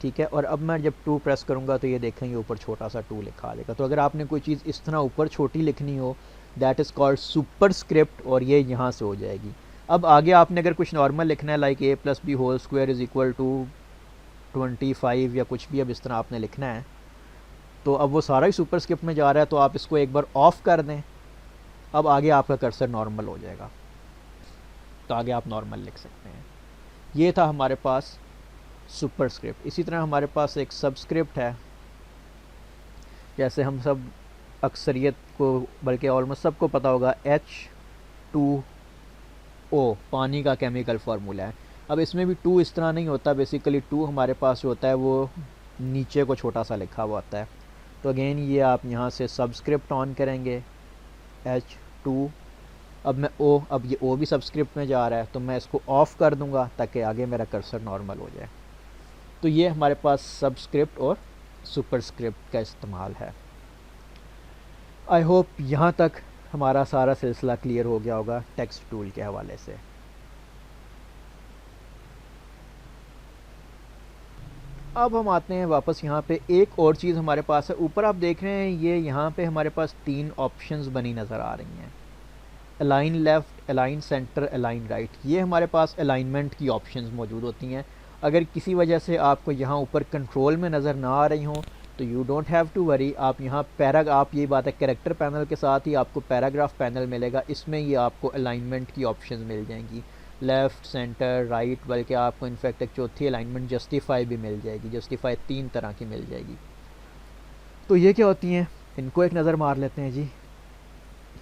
Speaker 1: ठीक है। और अब मैं जब 2 प्रेस करूँगा तो ये देखेंगे ऊपर छोटा सा 2 लिखा आ जाएगा। तो अगर आपने कोई चीज़ इस तरह ऊपर छोटी लिखनी हो, दैट इज़ कॉल्ड सुपरस्क्रिप्ट, और ये यहाँ से हो जाएगी। अब आगे आपने अगर कुछ नॉर्मल लिखना है like A plus B whole square is equal to 25 या कुछ भी, अब इस तरह आपने लिखना है तो अब वो सारा ही सुपरस्क्रिप्ट में जा रहा है। तो आप इसको एक बार ऑफ़ कर दें, अब आगे आपका कर्सर नॉर्मल हो जाएगा, तो आगे आप नॉर्मल लिख सकते हैं। ये था हमारे पास सुपरस्क्रिप्ट। इसी तरह हमारे पास एक सबस्क्रिप्ट है। जैसे हम सब अक्सरियत को बल्कि ऑलमोस्ट सबको पता होगा H2O पानी का केमिकल फार्मूला है। अब इसमें भी 2 इस तरह नहीं होता, बेसिकली 2 हमारे पास जो होता है वो नीचे को छोटा सा लिखा हुआ होता है। तो अगेन ये आप यहाँ से सबस्क्रिप्ट ऑन करेंगे H2। अब ये O भी सबस्क्रिप्ट में जा रहा है, तो मैं इसको ऑफ़ कर दूंगा ताकि आगे मेरा कर्सर नॉर्मल हो जाए। तो ये हमारे पास सबस्क्रिप्ट और सुपरस्क्रिप्ट का इस्तेमाल है। आई होप यहाँ तक हमारा सारा सिलसिला क्लियर हो गया होगा टेक्स्ट टूल के हवाले से। अब हम आते हैं वापस यहाँ पे। एक और चीज़ हमारे पास है, ऊपर आप देख रहे हैं ये यहाँ पे हमारे पास 3 ऑप्शंस बनी नज़र आ रही हैं, align left, align centre, align right. ये हमारे पास अलाइनमेंट की ऑप्शंस मौजूद होती हैं। अगर किसी वजह से आपको यहाँ ऊपर कंट्रोल में नज़र ना आ रही हों तो you don't have to worry, आप यहाँ आप यही बात है कैरेक्टर पैनल के साथ ही आपको पैराग्राफ पैनल मिलेगा, इसमें ये आपको अलाइनमेंट की ऑप्शंस मिल जाएंगी, लेफ़्ट, सेंटर, राइट, बल्कि आपको इनफैक्ट एक चौथी अलाइनमेंट जस्टिफाई भी मिल जाएगी। जस्टिफाई 3 तरह की मिल जाएगी। तो ये क्या होती हैं, इनको एक नज़र मार लेते हैं जी।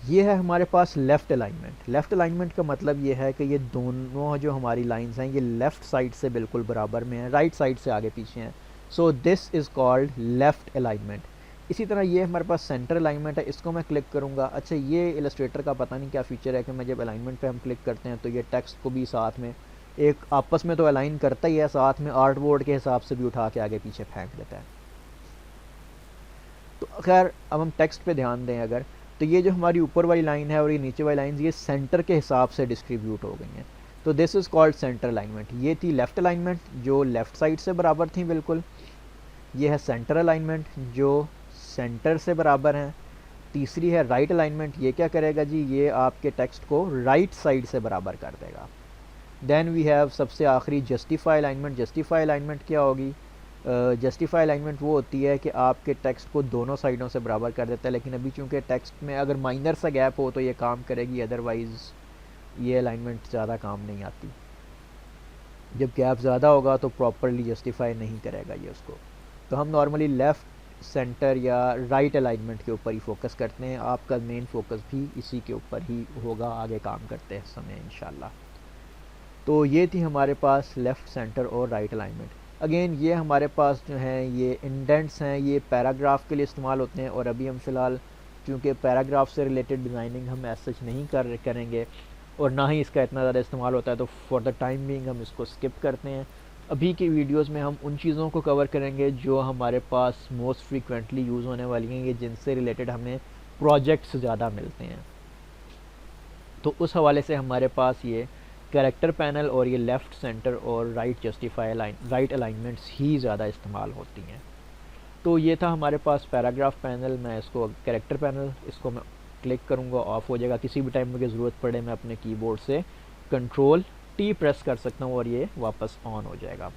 Speaker 1: ये है हमारे पास लेफ़्ट अलाइनमेंट। लेफ़्ट अलाइनमेंट का मतलब ये है कि ये दोनों जो हमारी लाइंस हैं ये लेफ़्ट साइड से बिल्कुल बराबर में हैं, राइट साइड से आगे पीछे हैं। So this is called left alignment. इसी तरह ये हमारे पास सेंटर अलाइनमेंट है, इसको मैं क्लिक करूँगा। अच्छा, ये इलस्ट्रेटर का पता नहीं क्या फ़ीचर है कि मैं जब अलाइनमेंट पे हम क्लिक करते हैं तो ये टेक्स्ट को भी साथ में एक आपस में तो अलाइन करता ही है, साथ में आर्ट बोर्ड के हिसाब से भी उठा के आगे पीछे फेंक देता है। तो खैर अब हम टेक्स्ट पे ध्यान दें अगर, तो ये जो हमारी ऊपर वाली लाइन है और ये नीचे वाली लाइन ये सेंटर के हिसाब से डिस्ट्रीब्यूट हो गई हैं। तो this is called centre alignment. ये थी लेफ़्ट अलाइनमेंट जो लेफ़्ट साइड से बराबर थी बिल्कुल। ये है सेंटर अलाइनमेंट जो सेंटर से बराबर हैं। तीसरी है राइट अलाइनमेंट। ये क्या करेगा जी, ये आपके टेक्स्ट को राइट साइड से बराबर कर देगा। देन वी हैव सबसे आखिरी जस्टिफाई अलाइनमेंट। जस्टिफाई अलाइनमेंट क्या होगी, जस्टिफाई अलाइनमेंट वो होती है कि आपके टेक्स्ट को दोनों साइडों से बराबर कर देता है, लेकिन अभी चूंकि टेक्स्ट में अगर माइनर सा गैप हो तो ये काम करेगी, अदरवाइज़ ये अलाइनमेंट ज़्यादा काम नहीं आती। जब गैप ज़्यादा होगा तो प्रॉपरली जस्टिफाई नहीं करेगा ये उसको। तो हम नॉर्मली लेफ़्ट, सेंटर या राइट अलाइनमेंट के ऊपर ही फोकस करते हैं। आपका मेन फोकस भी इसी के ऊपर ही होगा आगे काम करते हैं समय इंशाल्लाह। तो ये थी हमारे पास लेफ़्ट, सेंटर और राइट अलाइनमेंट। अगेन ये हमारे पास जो हैं ये इंडेंट्स हैं, ये पैराग्राफ के लिए इस्तेमाल होते हैं। और अभी हम फ़िलहाल चूँकि पैराग्राफ से रिलेटेड डिज़ाइनिंग हम ऐसा नहीं करेंगे और ना ही इसका इतना ज़्यादा इस्तेमाल होता है, तो फॉर द टाइम बीइंग हम इसको स्किप करते हैं। अभी की वीडियोस में हम उन चीज़ों को कवर करेंगे जो हमारे पास मोस्ट फ्रीक्वेंटली यूज़ होने वाली हैं, ये जिनसे रिलेटेड हमें प्रोजेक्ट्स ज़्यादा मिलते हैं। तो उस हवाले से हमारे पास ये कैरेक्टर पैनल और ये लेफ़्ट, सेंटर और राइट अलाइनमेंट्स ही ज़्यादा इस्तेमाल होती हैं। तो ये था हमारे पास पैराग्राफ पैनल। मैं इसको कैरेक्टर पैनल, इसको मैं क्लिक करूँगा, ऑफ़ हो जाएगा। किसी भी टाइम मुझे ज़रूरत पड़े मैं अपने कीबोर्ड से Ctrl+T प्रेस कर सकता हूँ और ये वापस ऑन हो जाएगा।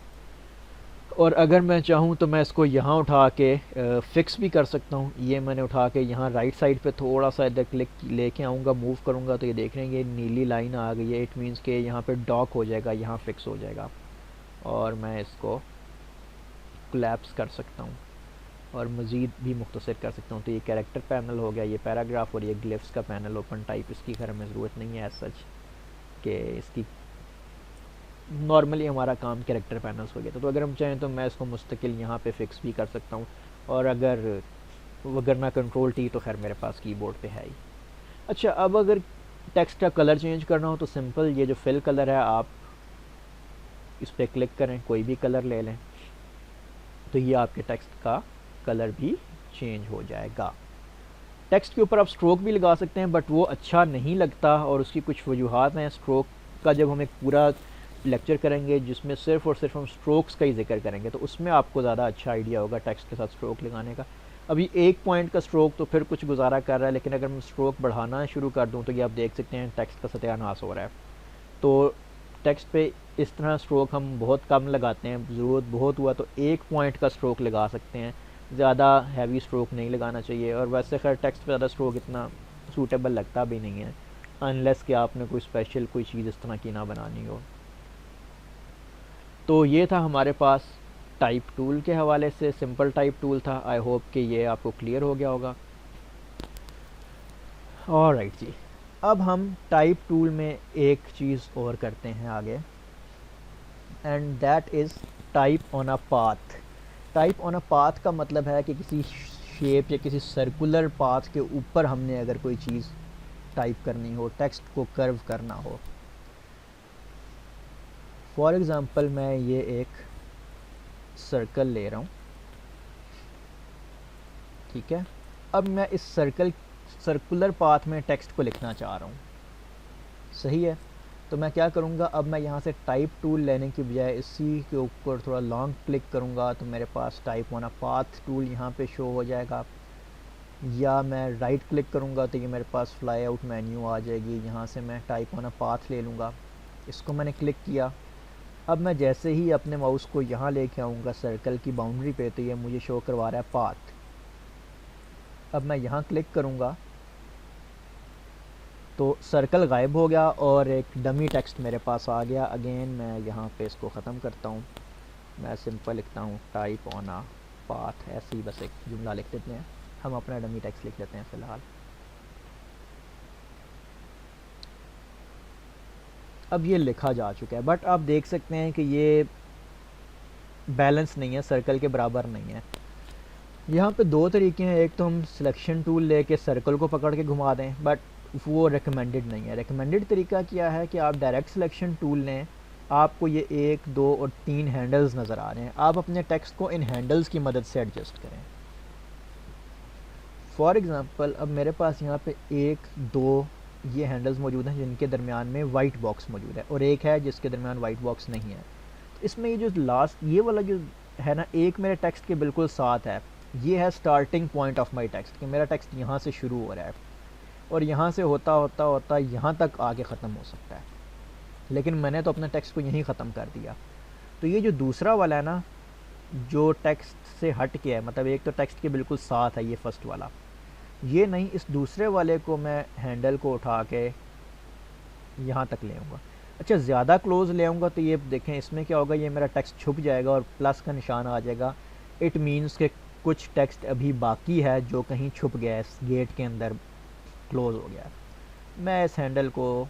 Speaker 1: और अगर मैं चाहूँ तो मैं इसको यहाँ उठा के फ़िक्स भी कर सकता हूँ। ये मैंने उठा के यहाँ राइट साइड पे थोड़ा सा इधर क्लिक लेके आऊँगा, मूव करूँगा तो ये देख रहे हैं ये नीली लाइन आ गई है। इट मीन्स के यहाँ पे डॉक हो जाएगा, यहाँ फ़िक्स हो जाएगा। और मैं इसको कोलैप्स कर सकता हूँ और मज़ीद भी मुख्तसर कर सकता हूँ। तो ये कैरेक्टर पैनल हो गया, ये पैराग्राफ, और ये ग्लिफ्स का पैनल ओपन टाइप। इसकी खैर हमें ज़रूरत नहीं है एज सच कि इसकी, नॉर्मली हमारा काम कैरेक्टर पैनल्स हो गया। तो अगर हम चाहें तो मैं इसको मुस्तकिल यहाँ पे फ़िक्स भी कर सकता हूँ। और अगर ना Ctrl+T तो खैर मेरे पास कीबोर्ड पे है ही। अच्छा, अब अगर टेक्स्ट का कलर चेंज करना हो तो सिंपल ये जो फिल कलर है आप इस पर क्लिक करें, कोई भी कलर ले लें, तो ये आपके टेक्स्ट का कलर भी चेंज हो जाएगा। टेक्स्ट के ऊपर आप स्ट्रोक भी लगा सकते हैं, बट वो अच्छा नहीं लगता और उसकी कुछ वजूहात हैं। स्ट्रोक का जब हम एक पूरा लेक्चर करेंगे जिसमें सिर्फ़ और सिर्फ हम स्ट्रोक्स का ही जिक्र करेंगे, तो उसमें आपको ज़्यादा अच्छा आइडिया होगा टेक्स्ट के साथ स्ट्रोक लगाने का। अभी 1 पॉइंट का स्ट्रोक तो फिर कुछ गुजारा कर रहा है, लेकिन अगर मैं स्ट्रोक बढ़ाना शुरू कर दूँ तो ये आप देख सकते हैं टेक्स्ट का सत्यानाश हो रहा है। तो टेक्स्ट पे इस तरह स्ट्रोक हम बहुत कम लगाते हैं, ज़रूरत बहुत हुआ तो 1 पॉइंट का स्ट्रोक लगा सकते हैं, ज़्यादा हैवी स्ट्रोक नहीं लगाना चाहिए। और वैसे खैर टेक्स्ट पे ज़्यादा स्ट्रोक इतना सूटेबल लगता भी नहीं है, अनलेस कि आपने कोई स्पेशल कोई चीज़ इस तरह की ना बनानी हो। तो ये था हमारे पास टाइप टूल के हवाले से, सिंपल टाइप टूल था। आई होप कि ये आपको क्लियर हो गया होगा। ऑलराइट जी, अब हम टाइप टूल में एक चीज़ और करते हैं आगे, and that is type on a path. Type on a path का मतलब है कि किसी शेप या किसी सर्कुलर पाथ के ऊपर हमने अगर कोई चीज़ टाइप करनी हो, टेक्स्ट को कर्व करना हो। फॉर एग्ज़ाम्पल मैं ये एक सर्कल ले रहा हूँ, ठीक है। अब मैं इस सर्कुलर पाथ में टेक्स्ट को लिखना चाह रहा हूँ, सही है। तो मैं क्या करूँगा, अब मैं यहाँ से टाइप टूल लेने की बजाय इसी के ऊपर थोड़ा लॉन्ग क्लिक करूँगा तो मेरे पास type on a path tool यहाँ पे शो हो जाएगा। या मैं राइट क्लिक करूँगा तो ये मेरे पास फ्लाई आउट मेन्यू आ जाएगी, यहाँ से मैं टाइप ऑन अ पाथ ले लूँगा। इसको मैंने क्लिक किया। अब मैं जैसे ही अपने माउस को यहाँ लेके आऊँगा सर्कल की बाउंड्री पे, तो ये मुझे शो करवा रहा है पाथ। अब मैं यहाँ क्लिक करूँगा तो सर्कल गायब हो गया और एक डमी टेक्स्ट मेरे पास आ गया। अगेन मैं यहाँ पे इसको ख़त्म करता हूँ, मैं सिंपल लिखता हूँ टाइप ऑन अ पाथ, ऐसे ही बस एक जुमला लिख देते हैं। हम अपना डमी टेक्स्ट लिख लेते हैं फ़िलहाल। अब ये लिखा जा चुका है, बट आप देख सकते हैं कि ये बैलेंस नहीं है, सर्कल के बराबर नहीं है। यहाँ पे दो तरीके हैं, एक तो हम सिलेक्शन टूल लेके सर्कल को पकड़ के घुमा दें, बट वो रिकमेंडेड नहीं है। रिकमेंडेड तरीका क्या है कि आप डायरेक्ट सिलेक्शन टूल लें। आपको ये 1, 2 और 3 हैंडल्स नज़र आ रहे हैं, आप अपने टेक्स्ट को इन हैंडल्स की मदद से एडजस्ट करें। फॉर एग्ज़ाम्पल अब मेरे पास यहाँ पे 1, 2 ये हैंडल्स मौजूद हैं जिनके दरमियान में वाइट बॉक्स मौजूद है, और एक है जिसके दरमियान वाइट बॉक्स नहीं है। तो इसमें ये जो लास्ट ये वाला जो है ना, एक मेरे टेक्स्ट के बिल्कुल साथ है, ये है starting point of my text, कि मेरा टेक्स्ट यहाँ से शुरू हो रहा है और यहाँ से होता होता होता यहाँ तक आगे ख़त्म हो सकता है, लेकिन मैंने तो अपने टेक्स्ट को यहीं ख़त्म कर दिया। तो ये जो दूसरा वाला है ना, जो टेक्स्ट से हट के है, मतलब एक तो टेक्स्ट के बिल्कुल साथ है ये फर्स्ट वाला, ये नहीं, इस दूसरे वाले को मैं हैंडल को उठा के यहाँ तक ले आऊँगा। अच्छा, ज़्यादा क्लोज़ ले आऊँगा तो ये देखें इसमें क्या होगा, ये मेरा टेक्स्ट छुप जाएगा और प्लस का निशान आ जाएगा। इट मीन्स के कुछ टेक्स्ट अभी बाकी है जो कहीं छुप गया है, इस गेट के अंदर क्लोज़ हो गया है। मैं इस हैंडल को,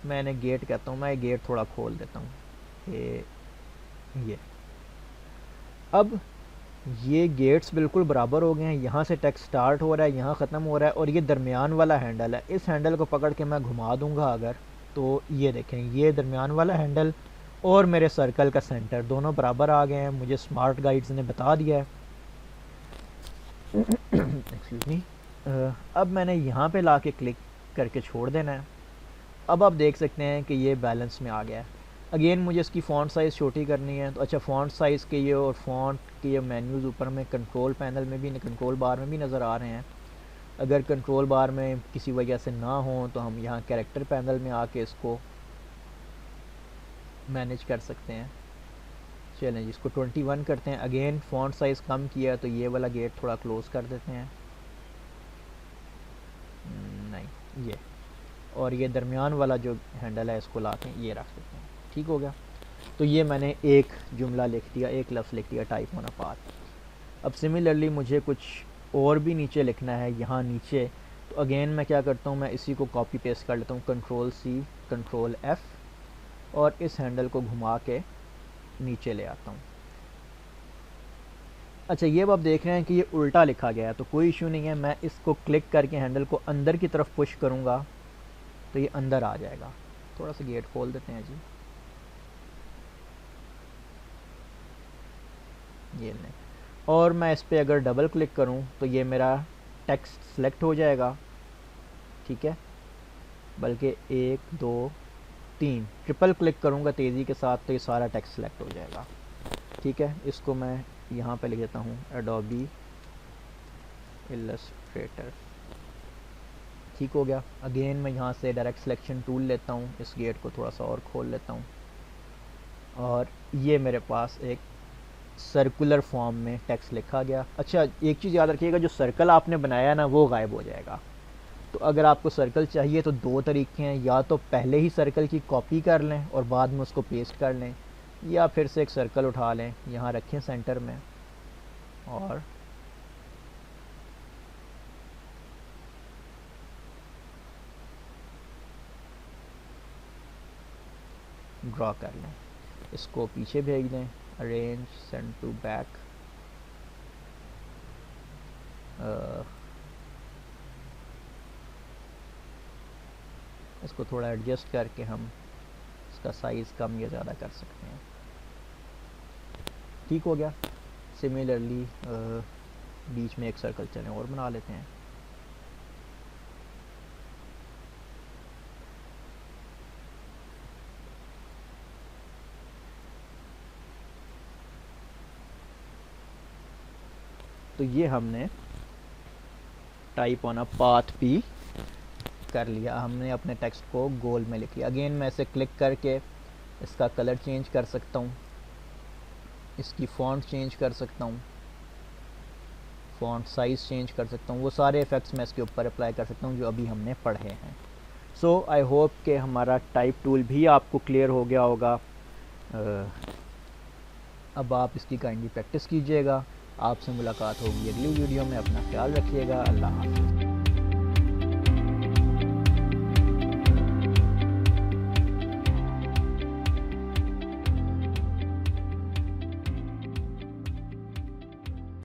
Speaker 1: मैंने गेट कहता हूँ, मैं गेट थोड़ा खोल देता हूँ, ये अब ये गेट्स बिल्कुल बराबर हो गए हैं। यहाँ से टेक्स्ट स्टार्ट हो रहा है, यहाँ ख़त्म हो रहा है, और ये दरमियान वाला हैंडल है। इस हैंडल को पकड़ के मैं घुमा दूँगा अगर, तो ये देखें, ये दरमियान वाला हैंडल और मेरे सर्कल का सेंटर दोनों बराबर आ गए हैं। मुझे स्मार्ट गाइड्स ने बता दिया है। Excuse me. अब मैंने यहाँ पे ला के क्लिक करके छोड़ देना है। अब आप देख सकते हैं कि ये बैलेंस में आ गया है। अगेन मुझे इसकी फ़ॉन्ट साइज़ छोटी करनी है, तो अच्छा, फ़ॉन्ट साइज़ के ये और फ़ॉन्ट के ये मेन्यूज़ ऊपर में कंट्रोल पैनल में भी, कंट्रोल बार में भी नज़र आ रहे हैं। अगर कंट्रोल बार में किसी वजह से ना हो तो हम यहाँ कैरेक्टर पैनल में आके इसको मैनेज कर सकते हैं। चलें, इसको 21 करते हैं। अगेन फ़ॉन्ट साइज़ कम किया तो ये वाला गेट थोड़ा क्लोज़ कर देते हैं, नहीं ये, और ये दरमियान वाला जो हैंडल है इसको ला के ये रख देते हैं। ठीक हो गया। तो ये मैंने एक जुमला लिख दिया, एक लफ्ज़ लिख दिया, टाइप ऑन अ पाथ। अब सिमिलरली मुझे कुछ और भी नीचे लिखना है, यहाँ नीचे। तो अगेन मैं क्या करता हूँ, मैं इसी को कॉपी पेस्ट कर लेता हूँ, कंट्रोल C कंट्रोल F, और इस हैंडल को घुमा के नीचे ले आता हूँ। अच्छा, ये अब आप देख रहे हैं कि ये उल्टा लिखा गया है, तो कोई इशू नहीं है। मैं इसको क्लिक करके हैंडल को अंदर की तरफ पुश करूँगा तो ये अंदर आ जाएगा। थोड़ा सा गेट खोल देते हैं जी, ये नहीं, और मैं इस पर अगर डबल क्लिक करूं तो ये मेरा टेक्स्ट सेलेक्ट हो जाएगा। ठीक है, बल्कि 1, 2, 3 ट्रिपल क्लिक करूंगा तेज़ी के साथ तो ये सारा टेक्स्ट सेलेक्ट हो जाएगा। ठीक है, इसको मैं यहाँ पे लिख देता हूँ एडोबी इलस्ट्रेटर। ठीक हो गया। अगेन मैं यहाँ से डायरेक्ट सिलेक्शन टूल लेता हूँ, इस गेट को थोड़ा सा और खोल लेता हूँ, और ये मेरे पास एक सर्कुलर फॉर्म में टेक्स्ट लिखा गया। अच्छा, एक चीज़ याद रखिएगा, जो सर्कल आपने बनाया ना वो गायब हो जाएगा। तो अगर आपको सर्कल चाहिए तो दो तरीके हैं, या तो पहले ही सर्कल की कॉपी कर लें और बाद में उसको पेस्ट कर लें, या फिर से एक सर्कल उठा लें, यहाँ रखें सेंटर में, और ड्रा कर लें। इसको पीछे भेज दें, अरेंज सेंड टू बैक। इसको थोड़ा एडजस्ट करके हम इसका साइज़ कम या ज़्यादा कर सकते हैं। ठीक हो गया। सिमिलरली बीच में एक सर्कल चलें और बना लेते हैं। तो ये हमने टाइप ऑन अ पाथ भी कर लिया। हमने अपने टेक्स्ट को गोल में लिख लिया। अगेन मैं इसे क्लिक करके इसका कलर चेंज कर सकता हूँ, इसकी फ़ॉन्ट चेंज कर सकता हूँ, फ़ॉन्ट साइज़ चेंज कर सकता हूँ। वो सारे इफ़ेक्ट्स मैं इसके ऊपर अप्लाई कर सकता हूँ जो अभी हमने पढ़े हैं। सो आई होप कि हमारा टाइप टूल भी आपको क्लियर हो गया होगा। अब आप इसकी काइंडली प्रैक्टिस कीजिएगा। आपसे मुलाकात होगी अगली वीडियो में। अपना ख्याल रखिएगा। अल्लाह हाफ़िज़।